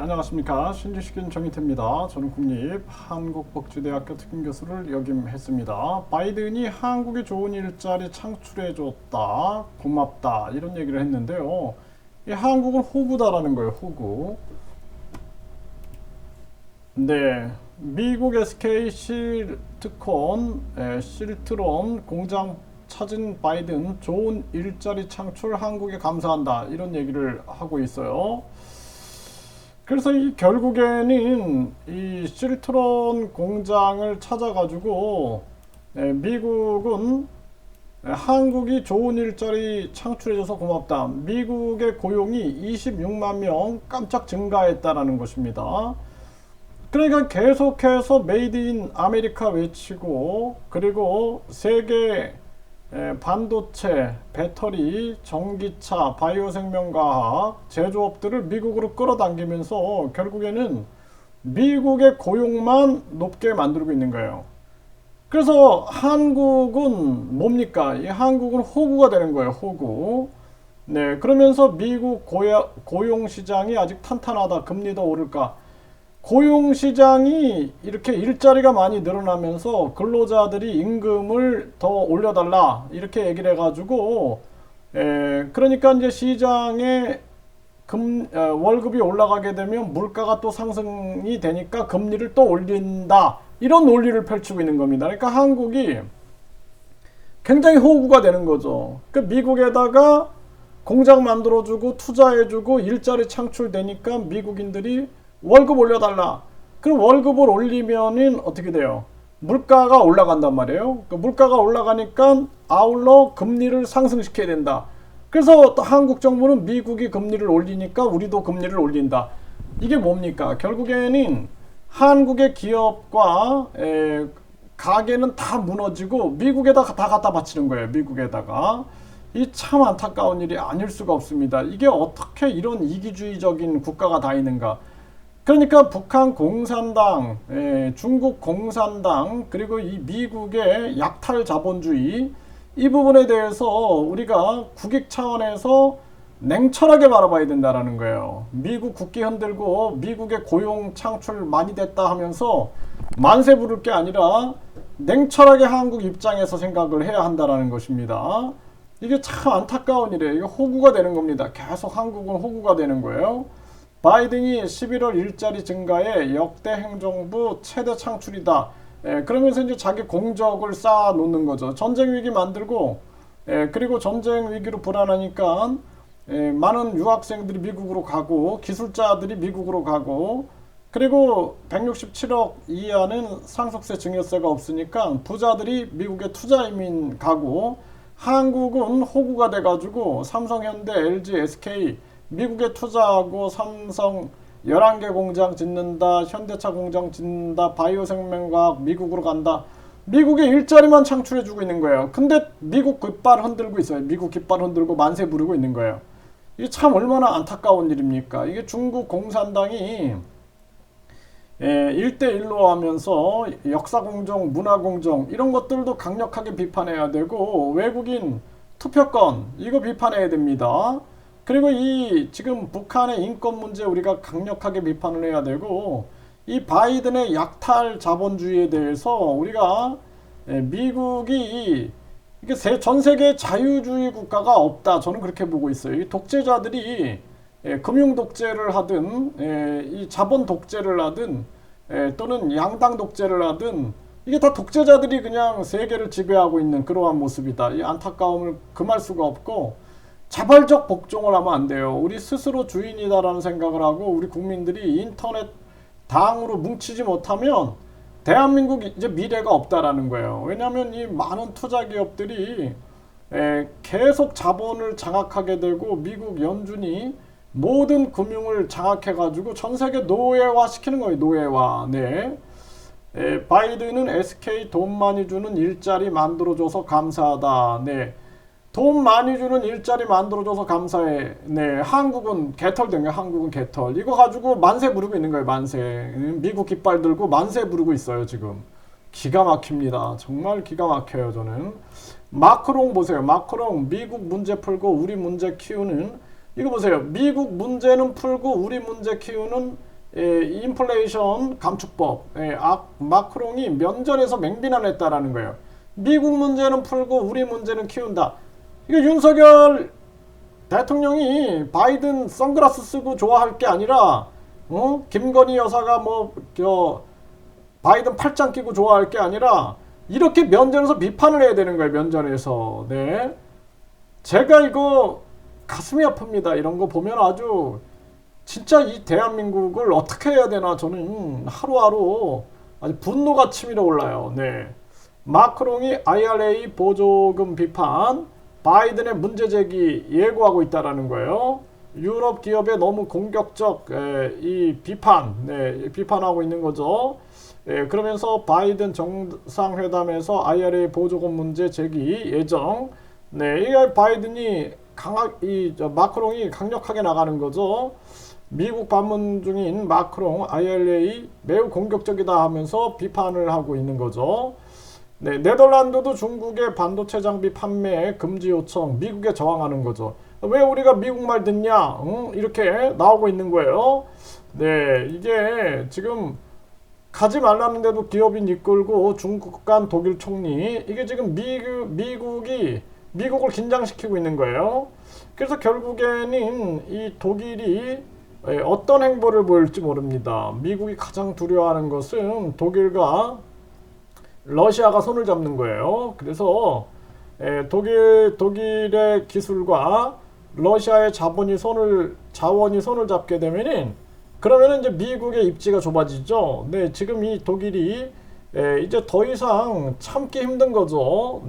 안녕하십니까. 신지식인 정희태입니다. 저는 국립한국복지대학교 특임교수를 역임했습니다. 바이든이 한국에 좋은 일자리 창출해줬다, 고맙다, 이런 얘기를 했는데요. 이 한국은 호구다라는 거예요. 호구. 네, 미국 SK 실트론 공장 찾은 바이든 좋은 일자리 창출 한국에 감사한다, 이런 얘기를 하고 있어요. 그래서 이 결국에는 이 실트론 공장을 찾아가지고 미국은 한국이 좋은 일자리 창출해줘서 고맙다. 미국의 고용이 26만 명 깜짝 증가했다라는 것입니다. 그러니까 계속해서 메이드 인 아메리카 외치고, 그리고 세계 반도체, 배터리, 전기차, 바이오 생명과학 제조업들을 미국으로 끌어당기면서 결국에는 미국의 고용만 높게 만들고 있는 거예요. 그래서 한국은 뭡니까? 이 한국은 호구가 되는 거예요. 호구. 네, 그러면서 미국 고용 시장이 아직 탄탄하다. 금리 더 오를까? 고용 시장이 이렇게 일자리가 많이 늘어나면서 근로자들이 임금을 더 올려달라, 이렇게 얘기를 해가지고, 그러니까 이제 시장에 월급이 올라가게 되면 물가가 또 상승이 되니까 금리를 또 올린다, 이런 논리를 펼치고 있는 겁니다. 그러니까 한국이 굉장히 호구가 되는 거죠. 그 미국에다가 공장 만들어주고 투자해주고 일자리 창출되니까 미국인들이 월급 올려달라. 그럼 월급을 올리면은 어떻게 돼요? 물가가 올라간단 말이에요. 그 물가가 올라가니까 아울러 금리를 상승시켜야 된다. 그래서 또 한국 정부는 미국이 금리를 올리니까 우리도 금리를 올린다. 이게 뭡니까? 결국에는 한국의 기업과 가게는 다 무너지고 미국에다가 다 갖다 바치는 거예요. 미국에다가. 이 참 안타까운 일이 아닐 수가 없습니다. 이게 어떻게 이런 이기주의적인 국가가 다 있는가? 그러니까 북한 공산당, 중국 공산당, 그리고 이 미국의 약탈 자본주의, 이 부분에 대해서 우리가 국익 차원에서 냉철하게 바라봐야 된다는 거예요. 미국 국기 흔들고 미국의 고용 창출 많이 됐다 하면서 만세 부를 게 아니라 냉철하게 한국 입장에서 생각을 해야 한다는 것입니다. 이게 참 안타까운 일이에요. 이게 호구가 되는 겁니다. 계속 한국은 호구가 되는 거예요. 바이든이 11월 일자리 증가에 역대 행정부 최대 창출이다. 그러면서 이제 자기 공적을 쌓아 놓는 거죠. 전쟁 위기 만들고, 그리고 전쟁 위기로 불안하니까 많은 유학생들이 미국으로 가고, 기술자들이 미국으로 가고, 그리고 167억 이하는 상속세 증여세가 없으니까 부자들이 미국에 투자 이민 가고, 한국은 호구가 돼가지고 삼성, 현대, LG, SK 미국에 투자하고 삼성 11개 공장 짓는다, 현대차 공장 짓는다, 바이오 생명과학 미국으로 간다. 미국의 일자리만 창출해주고 있는 거예요. 근데 미국 깃발 흔들고 있어요. 미국 깃발 흔들고 만세 부르고 있는 거예요. 이게 참 얼마나 안타까운 일입니까? 이게 중국 공산당이 1대1로 하면서 역사공정, 문화공정 이런 것들도 강력하게 비판해야 되고, 외국인 투표권 이거 비판해야 됩니다. 그리고 이 지금 북한의 인권 문제 우리가 강력하게 비판을 해야 되고, 이 바이든의 약탈 자본주의에 대해서 우리가 미국이 이게 전 세계 자유주의 국가가 없다, 저는 그렇게 보고 있어요. 이 독재자들이 금융 독재를 하든 이 자본 독재를 하든 또는 양당 독재를 하든 이게 다 독재자들이 그냥 세계를 지배하고 있는 그러한 모습이다. 이 안타까움을 금할 수가 없고, 자발적 복종을 하면 안 돼요. 우리 스스로 주인이다라는 생각을 하고, 우리 국민들이 인터넷 당으로 뭉치지 못하면 대한민국 이제 미래가 없다라는 거예요. 왜냐하면 이 많은 투자 기업들이 계속 자본을 장악하게 되고, 미국 연준이 모든 금융을 장악해가지고 전 세계 노예화 시키는 거예요. 노예화. 네. 바이든은 SK 돈 많이 주는 일자리 만들어줘서 감사하다. 네. 돈 많이 주는 일자리 만들어줘서 감사해. 네, 한국은 개털된 거야. 한국은 개털. 이거 가지고 만세 부르고 있는 거예요. 만세. 미국 깃발 들고 만세 부르고 있어요. 지금. 기가 막힙니다. 정말 기가 막혀요. 저는. 마크롱 보세요. 마크롱 미국 문제 풀고 우리 문제 키우는, 이거 보세요. 미국 문제는 풀고 우리 문제 키우는 인플레이션 감축법, 마크롱이 면전에서 맹비난했다라는 거예요. 미국 문제는 풀고 우리 문제는 키운다. 이게 윤석열 대통령이 바이든 선글라스 쓰고 좋아할 게 아니라, 김건희 여사가 바이든 팔짱 끼고 좋아할 게 아니라 이렇게 면전에서 비판을 해야 되는 거예요. 면전에서. 네. 제가 이거 가슴이 아픕니다. 이런 거 보면 아주 진짜 이 대한민국을 어떻게 해야 되나 저는 하루하루 아주 분노가 치밀어 올라요. 네. 마크롱이 IRA 보조금 비판, 바이든의 문제 제기 예고하고 있다라는 거예요. 유럽 기업에 너무 공격적 이 비판, 비판하고 있는 거죠. 그러면서 바이든 정상회담에서 IRA 보조금 문제 제기 예정. 이게 바이든이 마크롱이 강력하게 나가는 거죠. 미국 방문 중인 마크롱 IRA 매우 공격적이다 하면서 비판을 하고 있는 거죠. 네덜란드도 중국의 반도체 장비 판매 금지 요청, 미국에 저항하는 거죠. 왜 우리가 미국 말 듣냐? 이렇게 나오고 있는 거예요. 이게 지금 가지 말라는데도 기업인 이끌고 중국 간 독일 총리, 이게 지금 미국을 긴장시키고 있는 거예요. 그래서 결국에는 이 독일이 어떤 행보를 보일지 모릅니다. 미국이 가장 두려워하는 것은 독일과 러시아가 손을 잡는 거예요. 그래서 독일의 기술과 러시아의 자원이 손을 잡게 되면은, 그러면은 이제 미국의 입지가 좁아지죠. 지금 이 독일이 이제 더 이상 참기 힘든 거죠.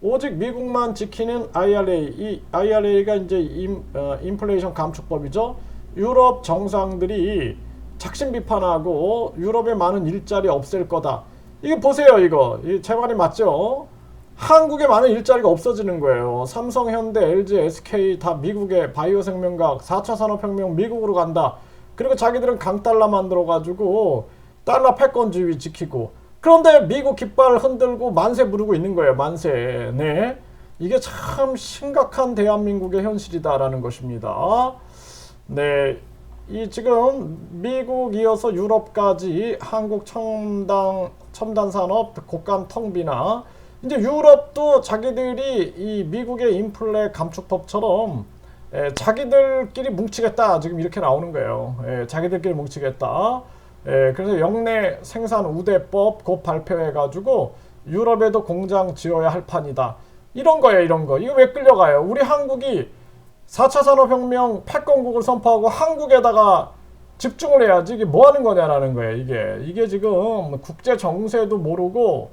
오직 미국만 지키는 IRA, 이 IRA가 이제 인플레이션 감축법이죠. 유럽 정상들이 작심 비판하고 유럽의 많은 일자리 없앨 거다. 이게 보세요, 이거. 제 말이 맞죠? 한국에 많은 일자리가 없어지는 거예요. 삼성, 현대, LG, SK 다 미국의 바이오 생명과학 4차 산업혁명 미국으로 간다. 그리고 자기들은 강달러 만들어가지고 달러 패권주의 지키고, 그런데 미국 깃발 흔들고 만세 부르고 있는 거예요. 만세. 이게 참 심각한 대한민국의 현실이다라는 것입니다. 이 지금 미국 이어서 유럽까지 한국 첨단 산업 곡간 텅비나, 이제 유럽도 자기들이 이 미국의 인플레 감축법처럼 자기들끼리 뭉치겠다, 지금 이렇게 나오는 거예요. 자기들끼리 뭉치겠다. 그래서 역내 생산 우대법 곧 발표해가지고 유럽에도 공장 지어야 할 판이다. 이런 거예요, 이런 거. 이거 왜 끌려가요? 우리 한국이 4차 산업혁명 패권국을 선포하고 한국에다가 집중을 해야지. 이게 뭐 하는 거냐라는 거예요, 이게 지금 국제 정세도 모르고,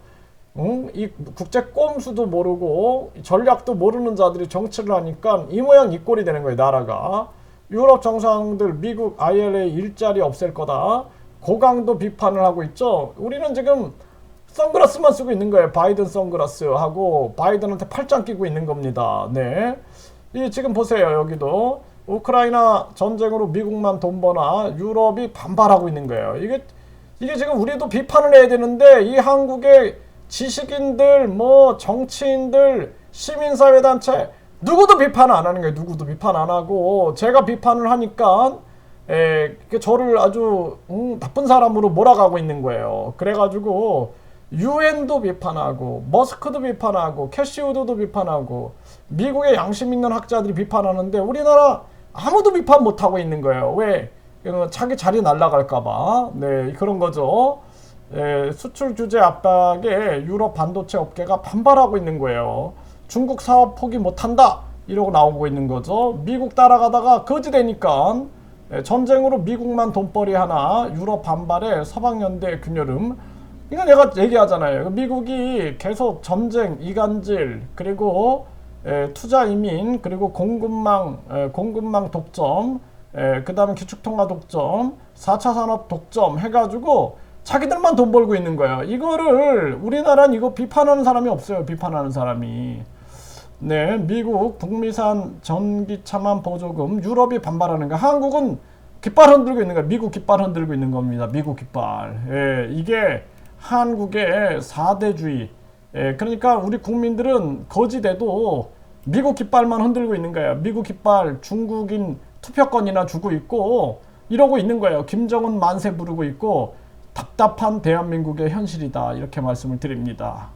이 국제 꼼수도 모르고, 전략도 모르는 자들이 정치를 하니까 이 모양 이 꼴이 되는 거예요, 나라가. 유럽 정상들 미국 IRA 일자리 없앨 거다. 고강도 비판을 하고 있죠. 우리는 지금 선글라스만 쓰고 있는 거예요. 바이든 선글라스 하고 바이든한테 팔짱 끼고 있는 겁니다. 이 지금 보세요. 여기도 우크라이나 전쟁으로 미국만 돈 버나 유럽이 반발하고 있는 거예요. 이게 지금 우리도 비판을 해야 되는데, 이 한국의 지식인들, 정치인들, 시민사회단체 누구도 비판 안 하는 거예요. 누구도 비판 안 하고, 제가 비판을 하니까 저를 아주 나쁜 사람으로 몰아가고 있는 거예요. 그래가지고 유엔도 비판하고, 머스크도 비판하고, 캐시우드도 비판하고, 미국의 양심 있는 학자들이 비판하는데 우리나라 아무도 비판 못하고 있는 거예요. 왜? 자기 자리 날아갈까봐. 그런 거죠. 수출 규제 압박에 유럽 반도체 업계가 반발하고 있는 거예요. 중국 사업 포기 못한다, 이러고 나오고 있는 거죠. 미국 따라가다가 거지 되니까 전쟁으로 미국만 돈벌이 하나, 유럽 반발에 서방연대 균열음. 이거 내가 얘기하잖아요. 미국이 계속 전쟁, 이간질, 그리고 투자 이민, 그리고 공급망 독점, 그 다음에 기축통화 독점, 4차 산업 독점 해가지고 자기들만 돈 벌고 있는 거예요. 이거를 우리나라는 이거 비판하는 사람이 없어요. 비판하는 사람이. 미국 북미산 전기차만 보조금, 유럽이 반발하는 거, 한국은 깃발 흔들고 있는 거예요. 미국 깃발 흔들고 있는 겁니다. 미국 깃발. 이게 한국의 4대주의. 그러니까 우리 국민들은 거지 돼도 미국 깃발만 흔들고 있는 거예요. 미국 깃발, 중국인 투표권이나 주고 있고, 이러고 있는 거예요. 김정은 만세 부르고 있고 답답한 대한민국의 현실이다. 이렇게 말씀을 드립니다.